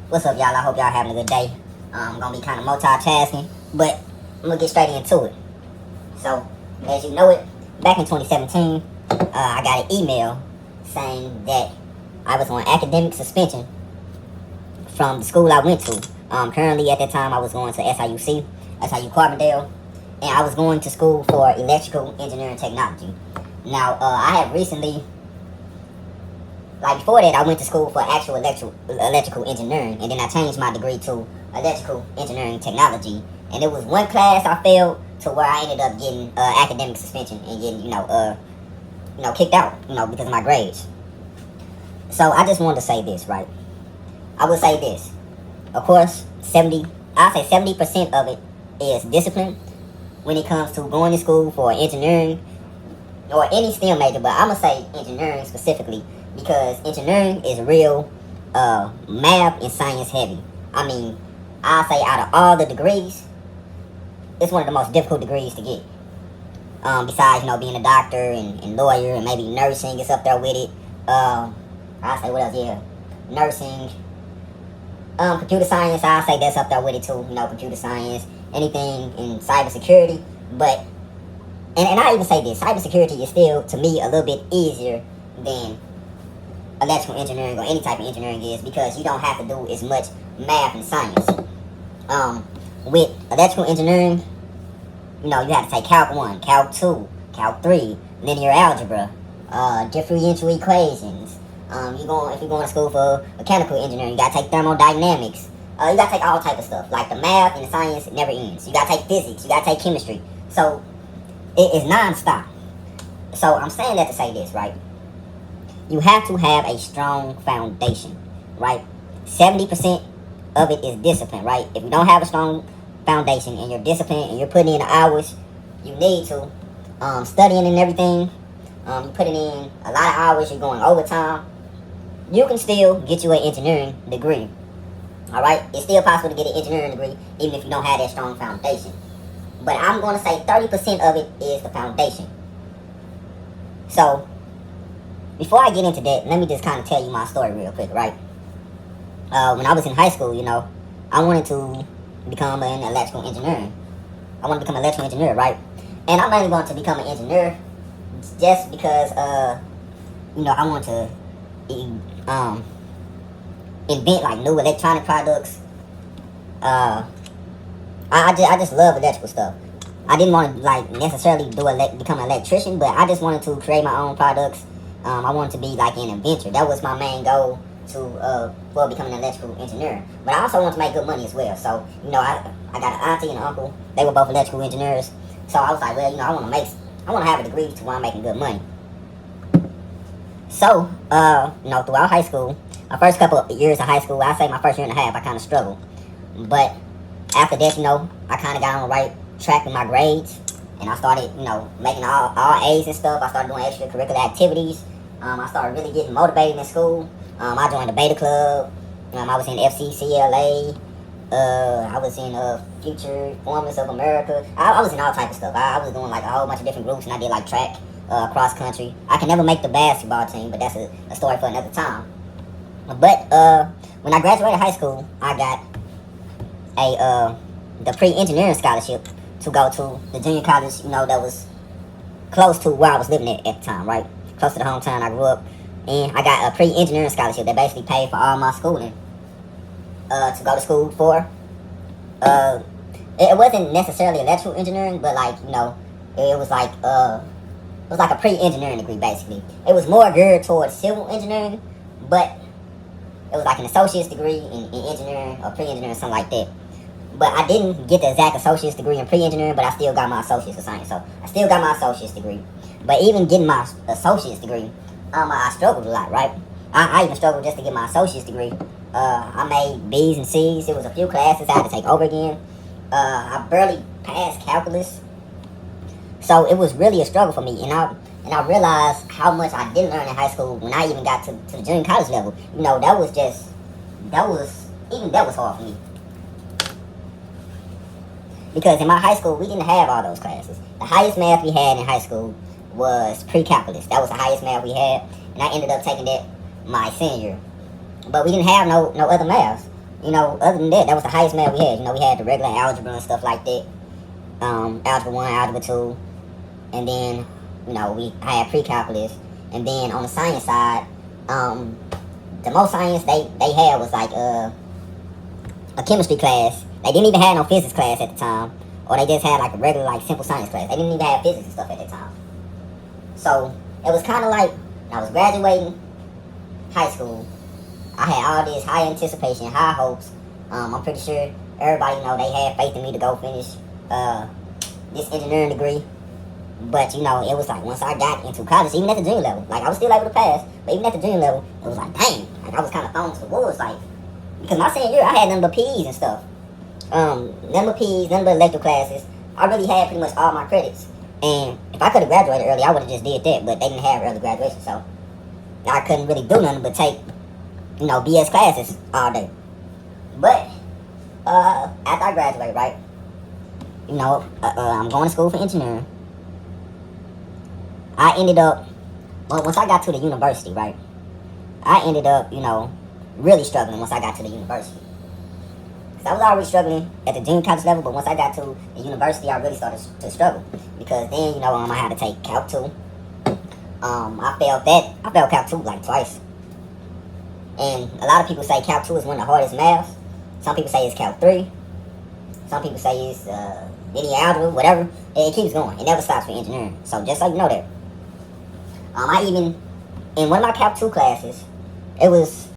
What's up, y'all? I hope y'all having a good day. I'm gonna be kind of multitasking, but I'm gonna get straight into it. So, as you know it, back in 2017, I got an email saying that I was on academic suspension from the school I went to. Currently, at that time, I was going to SIUC, SIU Carbondale, and I was going to school for electrical engineering technology. Now, I have recently, like before that, I went to school for actual electrical engineering, and then I changed my degree to electrical engineering technology. And it was one class I failed to where I ended up getting academic suspension and getting, kicked out, because of my grades. So I just wanted to say this, right? I would say this. Of course, 70% of it is discipline when it comes to going to school for engineering or any STEM major, but I'm going to say engineering specifically because engineering is real math and science heavy. I mean, I'll say out of all the degrees, it's one of the most difficult degrees to get. Besides, being a doctor and lawyer and maybe nursing is up there with it. I'll say what else, yeah. Nursing. Computer science, I'll say that's up there with it too. Computer science, anything in cybersecurity. But, and I even say this, cybersecurity is still, to me, a little bit easier than electrical engineering or any type of engineering is because you don't have to do as much math and science. With electrical engineering, you have to take Calc 1, Calc 2, Calc 3, linear algebra, differential equations. If you're going to school for mechanical engineering, you got to take thermodynamics. You got to take all type of stuff. Like the math and the science, it never ends. You got to take physics, you got to take chemistry. So, it is non-stop. So, I'm saying that to say this, right? You have to have a strong foundation, right? 70% of it is discipline, right? If you don't have a strong foundation and you're disciplined and you're putting in the hours you need to, studying and everything, you're putting in a lot of hours, you're going overtime, you can still get you an engineering degree. Alright? It's still possible to get an engineering degree even if you don't have that strong foundation. But I'm going to say 30% of it is the foundation. So, before I get into that, let me just kind of tell you my story real quick, right? When I was in high school, I wanted to become an electrical engineer. I want to become an electrical engineer, right? And I'm only going to become an engineer just because, I want to invent like new electronic products. I just love electrical stuff. I didn't want to necessarily become an electrician, but I just wanted to create my own products. I wanted to be like an inventor. That was my main goal for becoming an electrical engineer. But I also want to make good money as well. So, I got an auntie and an uncle. They were both electrical engineers. So I was like, well, I want to have a degree to where I'm making good money. So, throughout high school, my first couple of years of high school, I say my first year and a half, I kind of struggled. But after that, I kind of got on the right track with my grades. And I started, making all A's and stuff. I started doing extracurricular activities. I started really getting motivated in school. I joined the Beta Club. I was in FCCLA. I was in Future Formers of America. I was in all type of stuff. I was doing like a whole bunch of different groups, and I did like track, cross country. I can never make the basketball team, but that's a story for another time. But when I graduated high school, I got the pre-engineering scholarship to go to the junior college, that was close to where I was living at the time, right? Close to the hometown I grew up. And I got a pre-engineering scholarship that basically paid for all my schooling to go to school for. It wasn't necessarily electrical engineering, but it was like a pre-engineering degree basically. It was more geared towards civil engineering, but it was like an associate's degree in engineering or pre-engineering, something like that. But I didn't get the exact associate's degree in pre-engineering, but I still got my associate's in science. So I still got my associate's degree. But even getting my associate's degree, I struggled a lot, right? I even struggled just to get my associate's degree. I made B's and C's. There was a few classes I had to take over again. I barely passed calculus. So it was really a struggle for me. And I realized how much I didn't learn in high school when I even got to the junior college level. That was hard for me. Because in my high school, we didn't have all those classes. The highest math we had in high school was pre-calculus. That was the highest math we had. And I ended up taking that my senior year. But we didn't have no other maths. you know, other than that, that was the highest math we had. You know, we had the regular algebra and stuff like that. Algebra 1, algebra 2, and then, you know, I had pre-calculus. And then on the science side, the most science they had was like a chemistry class. They didn't even have no physics class at the time. Or they just had like a regular, like, simple science class. They didn't even have physics and stuff at that time. So, it was kind of like, I was graduating high school. I had all this high anticipation, high hopes. I'm pretty sure everybody, you know, they had faith in me to go finish this engineering degree. But, you know, it was like, once I got into college, even at the junior level, like, I was still able to pass. But even at the junior level, it was like, dang. Like, I was kind of thrown to the wolves, like, because my senior year, I had nothing but P's and stuff. Nothing but P's, nothing but elective classes. I really had pretty much all my credits. And if I could have graduated early, I would have just did that. But they didn't have early graduation, so I couldn't really do nothing but take, you know, BS classes all day. But after I graduated, right, you know, I'm going to school for engineering. I ended up, well, once I got to the university, right, I ended up, you know, really struggling once I got to the university. Because I was already struggling at the junior college level, but once I got to the university, I really started to struggle. Because then, you know, I had to take Calc 2. I failed Calc 2 like twice. And a lot of people say Calc 2 is one of the hardest maths. Some people say it's Calc 3. Some people say it's linear algebra, whatever. It keeps going. It never stops for engineering. So just so you know that. I even, in one of my Calc 2 classes, it was